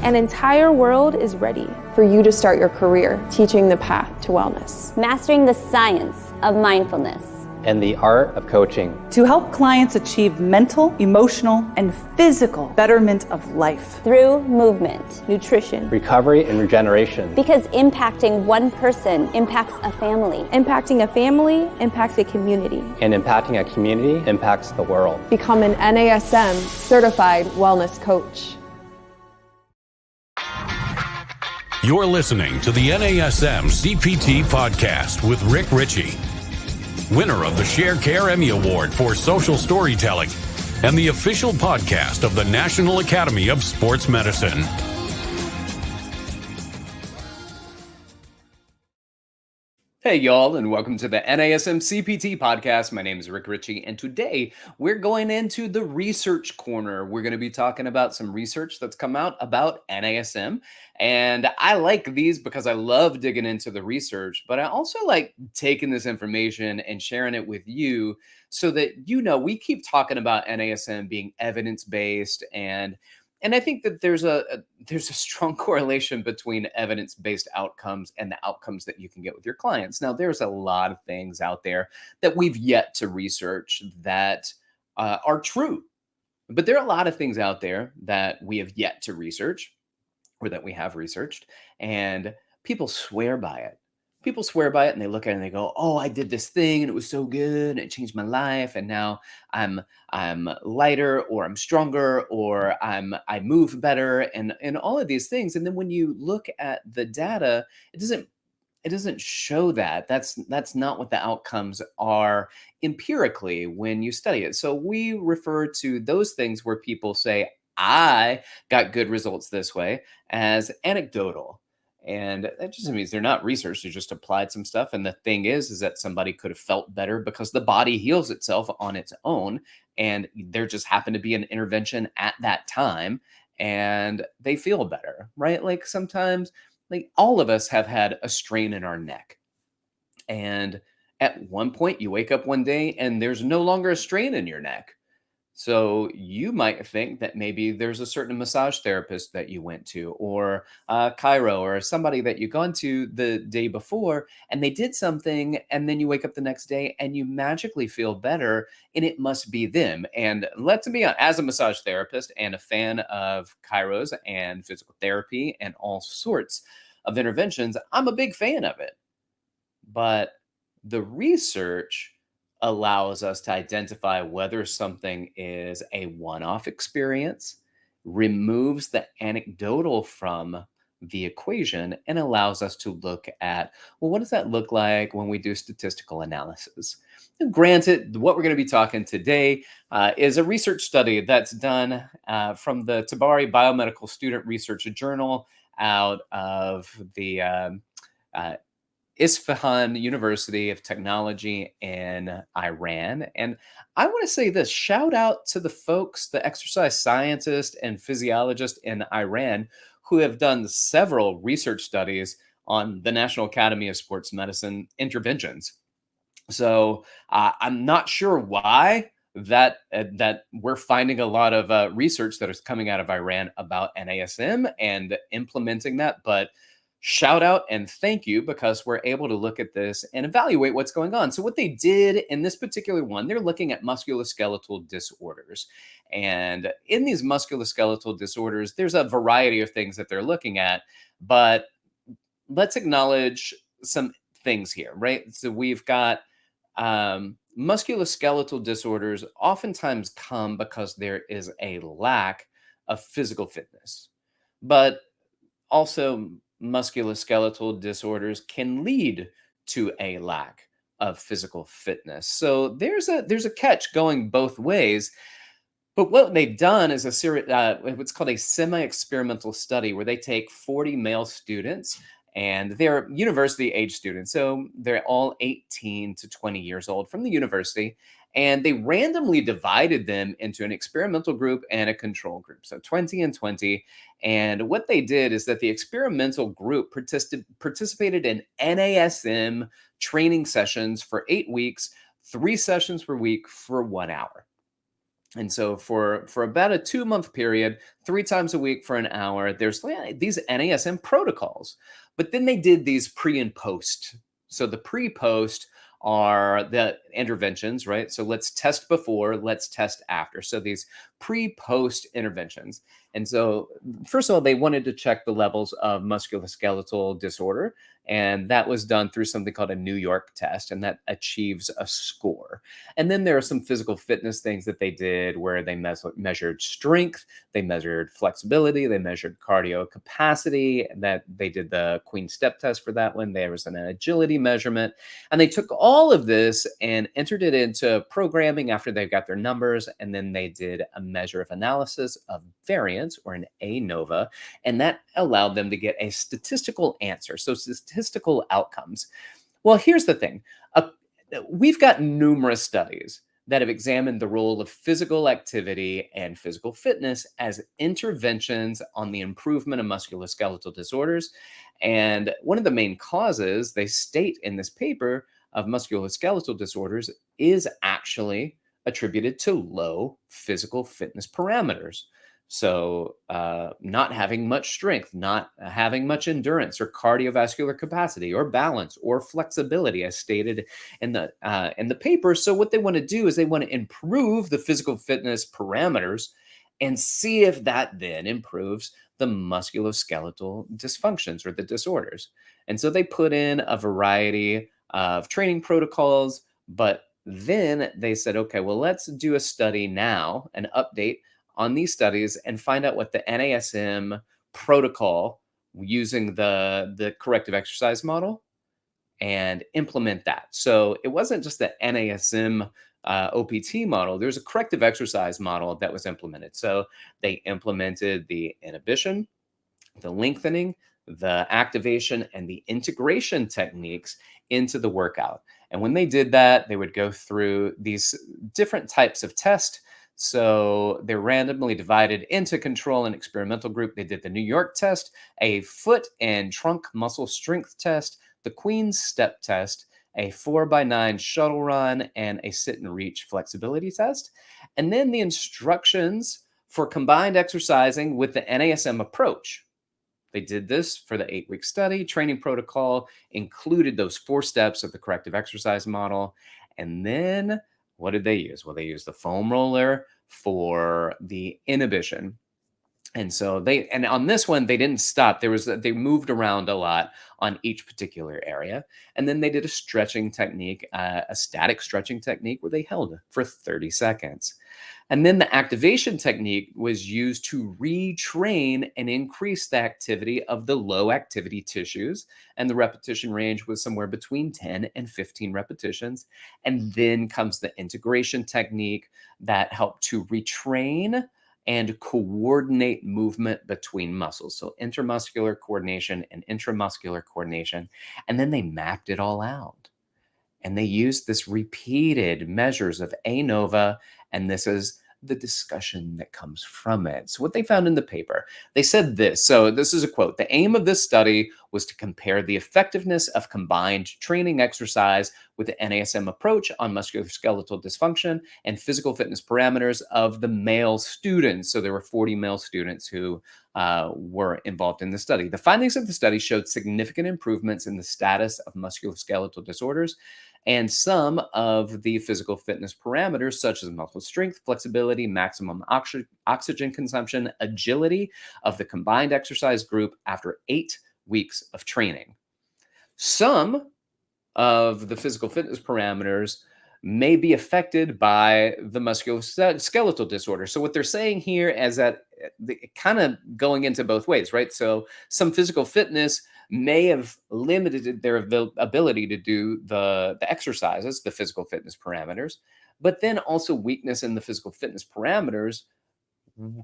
An entire world is ready for you to start your career teaching the path to wellness. Mastering the science of mindfulness. And the art of coaching. To help clients achieve mental, emotional, and physical betterment of life. Through movement, nutrition, recovery, and regeneration. Because impacting one person impacts a family. Impacting a family impacts a community. And impacting a community impacts the world. Become an NASM certified wellness coach. You're listening to the NASM CPT podcast with Rick Ritchie, winner of the Share Care Emmy Award for Social Storytelling and the official podcast of the National Academy of Sports Medicine. Hey y'all, and welcome to the NASM CPT podcast. My name is Rick Ritchie, and today we're going into the research corner. We're going to be talking about some research that's come out about NASM, and I like these because I love digging into the research, but I also like taking this information and sharing it with you so that you know we keep talking about NASM being evidence-based, and I think that there's a strong correlation between evidence-based outcomes and the outcomes that you can get with your clients. Now, there's a lot of things out there that we've yet to research that are true, but there are a lot of things out there that we have yet to research or that we have researched, and people swear by it. People swear by it and they look at it and they go, oh, I did this thing and it was so good and it changed my life. And now I'm lighter, or I'm stronger, or I move better, and all of these things. And then when you look at the data, it doesn't show that. That's not what the outcomes are empirically when you study it. So we refer to those things where people say, I got good results this way, as anecdotal. And that just means they're not research. They just applied some stuff. And the thing is that somebody could have felt better because the body heals itself on its own. And there just happened to be an intervention at that time and they feel better, right? Like sometimes, like all of us have had a strain in our neck. And at one point you wake up one day and there's no longer a strain in your neck. So you might think that maybe there's a certain massage therapist that you went to, or chiro, or somebody that you gone to the day before, and they did something, and then you wake up the next day and you magically feel better, and it must be them. And let's be honest, as a massage therapist and a fan of chiros and physical therapy and all sorts of interventions, I'm a big fan of it. But the research allows us to identify whether something is a one-off experience, removes the anecdotal from the equation, and allows us to look at, well, what does that look like when we do statistical analysis? And granted, what we're going to be talking today is a research study that's done from the Tabari Biomedical Student Research Journal out of the Isfahan University of Technology in Iran. And I want to say this, shout out to the folks, the exercise scientists and physiologists in Iran who have done several research studies on the National Academy of Sports Medicine interventions. So I'm not sure why that we're finding a lot of research that is coming out of Iran about NASM and implementing that, but shout out and thank you, because we're able to look at this and evaluate what's going on. So what they did in this particular one, they're looking at musculoskeletal disorders. And in these musculoskeletal disorders, there's a variety of things that they're looking at, but let's acknowledge some things here, right? So we've got musculoskeletal disorders oftentimes come because there is a lack of physical fitness, but also musculoskeletal disorders can lead to a lack of physical fitness. So there's a catch going both ways. But what they've done is what's called a semi-experimental study, where they take 40 male students, and they're university age students. So they're all 18 to 20 years old from the university. And they randomly divided them into an experimental group and a control group. So 20 and 20. And what they did is that the experimental group participated in NASM training sessions for 8 weeks, 3 sessions per week for 1 hour. And so for about a 2-month period, 3 times a week for an hour, there's these NASM protocols. But then they did these pre and post. So the pre-post are the interventions, right? So let's test before, let's test after. So these pre-post interventions. And so first of all, they wanted to check the levels of musculoskeletal disorder. And that was done through something called a New York test, and that achieves a score. And then there are some physical fitness things that they did where they measured strength, they measured flexibility, they measured cardio capacity. That they did the Queen step test for that one. There was an agility measurement. And they took all of this and entered it into programming after they got their numbers. And then they did a measure of analysis of variance, or an ANOVA, and that allowed them to get a statistical answer. So statistical outcomes. Well, here's the thing. We've got numerous studies that have examined the role of physical activity and physical fitness as interventions on the improvement of musculoskeletal disorders. And one of the main causes they state in this paper of musculoskeletal disorders is actually attributed to low physical fitness parameters. So, not having much strength, not having much endurance or cardiovascular capacity or balance or flexibility, as stated in the paper. So, what they want to do is they want to improve the physical fitness parameters and see if that then improves the musculoskeletal dysfunctions or the disorders. And so they put in a variety of training protocols, but then they said, okay, well, let's do a study now, an update on these studies, and find out what the NASM protocol using the corrective exercise model and implement that. So it wasn't just the NASM OPT model. There's a corrective exercise model that was implemented. So they implemented the inhibition, the lengthening, the activation, and the integration techniques into the workout. And when they did that, they would go through these different types of tests. So they're randomly divided into control and experimental group. They did the New York test, a foot and trunk muscle strength test, the Queen's step test, a 4x9 shuttle run, and a sit and reach flexibility test. And then the instructions for combined exercising with the NASM approach. They did this for the 8-week study. Training protocol included those 4 steps of the corrective exercise model. And then what did they use? Well, they used the foam roller for the inhibition. And so and on this one, they didn't stop. They moved around a lot on each particular area. And then they did a stretching technique, a static stretching technique where they held for 30 seconds. And then the activation technique was used to retrain and increase the activity of the low activity tissues. And the repetition range was somewhere between 10 and 15 repetitions. And then comes the integration technique that helped to retrain and coordinate movement between muscles. So intermuscular coordination and intramuscular coordination. And then they mapped it all out. And they used this repeated measures of ANOVA, and this is the discussion that comes from it. So what they found in the paper, they said this. So this is a quote. The aim of this study was to compare the effectiveness of combined training exercise with the NASM approach on musculoskeletal dysfunction and physical fitness parameters of the male students. So there were 40 male students who were involved in the study. The findings of the study showed significant improvements in the status of musculoskeletal disorders and some of the physical fitness parameters, such as muscle strength, flexibility, maximum oxygen consumption, agility of the combined exercise group after 8 weeks of training. Some of the physical fitness parameters may be affected by the musculoskeletal disorder. So what they're saying here is that kind of going into both ways, right? So some physical fitness may have limited their ability to do the exercises, the physical fitness parameters, but then also weakness in the physical fitness parameters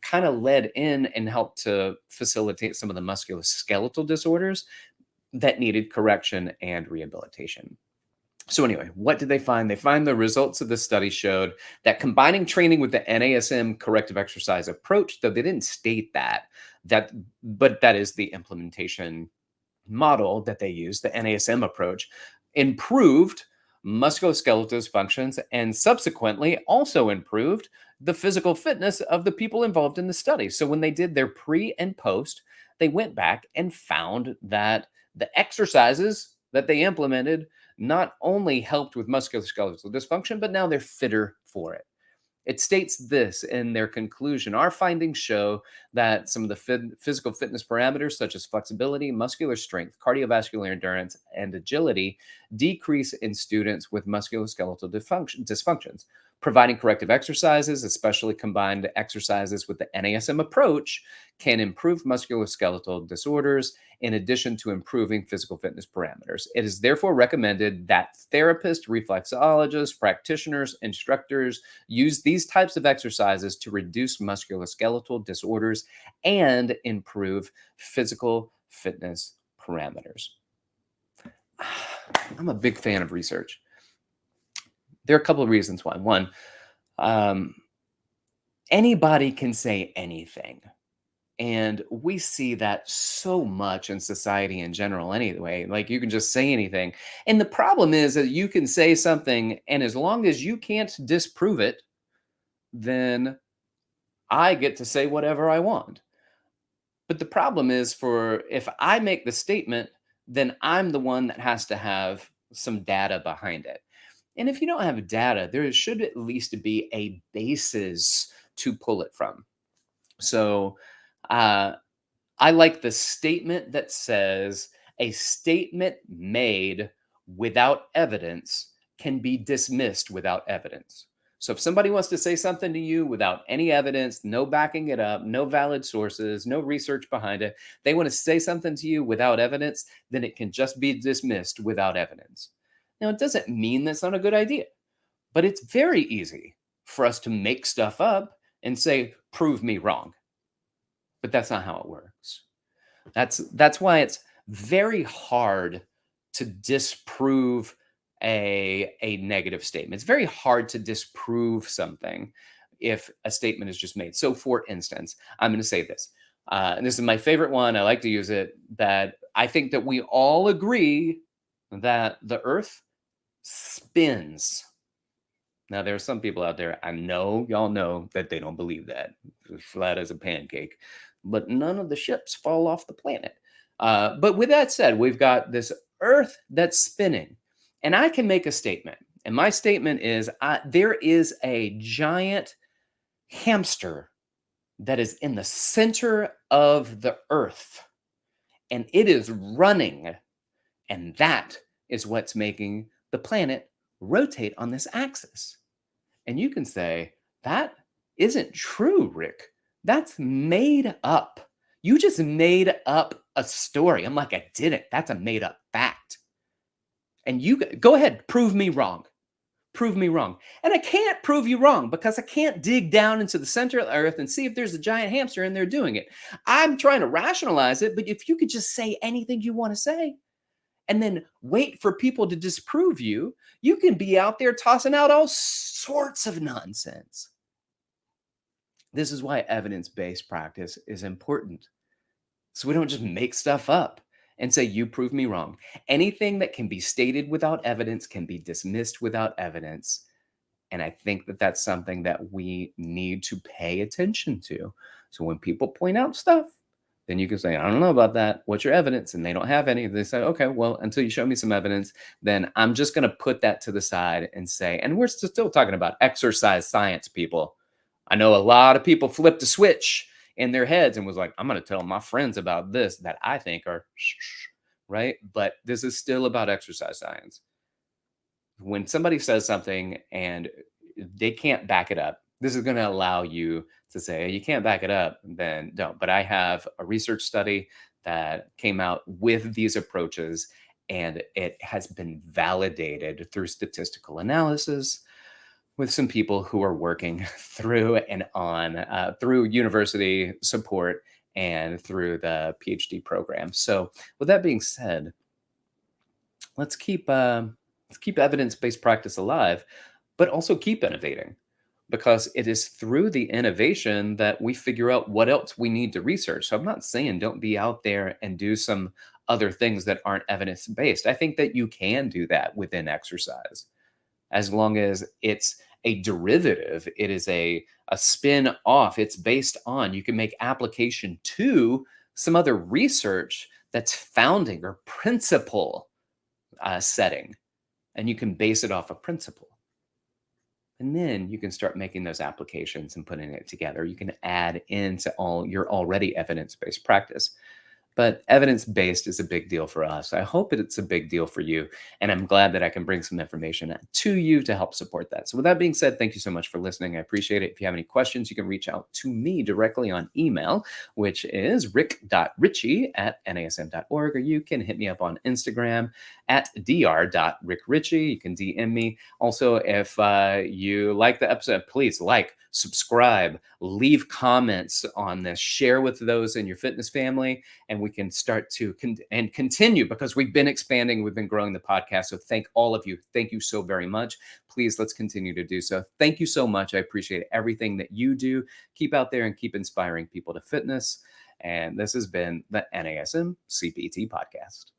kind of led in and helped to facilitate some of the musculoskeletal disorders that needed correction and rehabilitation. So anyway, what did they find? They find the results of the study showed that combining training with the NASM corrective exercise approach, though they didn't state but that is the implementation model that they use, the NASM approach, improved musculoskeletal functions and subsequently also improved the physical fitness of the people involved in the study. So when they did their pre and post, they went back and found that the exercises that they implemented not only helped with musculoskeletal dysfunction, but now they're fitter for it. It states this in their conclusion. Our findings show that some of the physical fitness parameters, such as flexibility, muscular strength, cardiovascular endurance, and agility, decrease in students with musculoskeletal dysfunctions. Providing corrective exercises, especially combined exercises with the NASM approach, can improve musculoskeletal disorders in addition to improving physical fitness parameters. It is therefore recommended that therapists, reflexologists, practitioners, instructors use these types of exercises to reduce musculoskeletal disorders and improve physical fitness parameters. I'm a big fan of research. There are a couple of reasons why. One, anybody can say anything. And we see that so much in society in general anyway. Like, you can just say anything. And the problem is that you can say something, and as long as you can't disprove it, then I get to say whatever I want. But the problem is, if I make the statement, then I'm the one that has to have some data behind it. And if you don't have data, there should at least be a basis to pull it from. So I like the statement that says a statement made without evidence can be dismissed without evidence. So if somebody wants to say something to you without any evidence, no backing it up, no valid sources, no research behind it, they want to say something to you without evidence, then it can just be dismissed without evidence. Now, it doesn't mean that's not a good idea, but it's very easy for us to make stuff up and say, prove me wrong. But that's not how it works. That's why it's very hard to disprove a negative statement. It's very hard to disprove something if a statement is just made. So, for instance, I'm going to say this, and this is my favorite one. I like to use it, that I think that we all agree that the Earth spins. Now, there are some people out there, I know y'all know, that they don't believe that. It's flat as a pancake. But none of the ships fall off the planet. But with that said, we've got this Earth that's spinning. And I can make a statement. And my statement is, there is a giant hamster that is in the center of the Earth. And it is running. And that is what's making the planet rotate on this axis. And you can say, that isn't true, Rick. That's made up. You just made up a story. I'm like, I didn't. That's a made up fact. And you go ahead, prove me wrong. Prove me wrong. And I can't prove you wrong because I can't dig down into the center of the Earth and see if there's a giant hamster and they're doing it. I'm trying to rationalize it, but if you could just say anything you want to say, and then wait for people to disprove you, you can be out there tossing out all sorts of nonsense. This is why evidence-based practice is important. So we don't just make stuff up and say, you prove me wrong. Anything that can be stated without evidence can be dismissed without evidence. And I think that that's something that we need to pay attention to. So when people point out stuff, then you can say, I don't know about that. What's your evidence? And they don't have any. They say, okay, well, until you show me some evidence, then I'm just going to put that to the side and say, and we're still talking about exercise science, people. I know a lot of people flipped a switch in their heads and was like, I'm going to tell my friends about this that I think are right. But this is still about exercise science. When somebody says something and they can't back it up, this is going to allow you to say, you can't back it up, then don't. But I have a research study that came out with these approaches, and it has been validated through statistical analysis with some people who are working through and on through university support and through the PhD program. So with that being said, let's keep evidence-based practice alive, but also keep innovating, because it is through the innovation that we figure out what else we need to research. So I'm not saying don't be out there and do some other things that aren't evidence-based. I think that you can do that within exercise, as long as it's a derivative. It is a spin off. It's based on, you can make application to some other research that's founding or principle setting, and you can base it off a principle. And then you can start making those applications and putting it together. You can add into all your already evidence-based practice. But evidence-based is a big deal for us. I hope it's a big deal for you. And I'm glad that I can bring some information to you to help support that. So with that being said, thank you so much for listening. I appreciate it. If you have any questions, you can reach out to me directly on email, which is rick.ritchie@nasm.org, or you can hit me up on Instagram at dr.rickritchie. You can DM me. Also, if you like the episode, please like, subscribe, leave comments on this, share with those in your fitness family, and we can start to continue, because we've been expanding, we've been growing the podcast. So thank all of you. Thank you so very much. Please, let's continue to do so. Thank you so much. I appreciate everything that you do. Keep out there and keep inspiring people to fitness. And this has been the NASM CPT podcast.